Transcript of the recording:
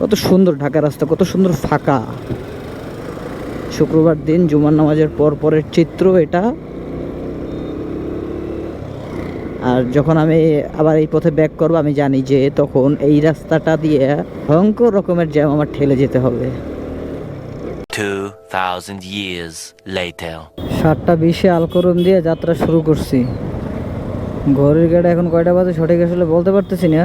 কত সুন্দর ঢাকা রাস্তা, কত সুন্দর ফাঁকা। শুক্রবার দিন জুমার নামাজের পরের চিত্র এটা। আর যখন আমি আবার এই পথে ব্যাক করবো, আমি জানি যে তখন এই রাস্তাটা দিয়ে ভয়ঙ্কর রকমের জ্যাম আমার ঠেলে যেতে হবে। 2000 years later 7:20 আলকরম দিয়ে যাত্রা শুরু করছি। ঘড়ির কাঁটা এখন কয়টা বাজে সঠিক আসলে বলতে পারতেছি না।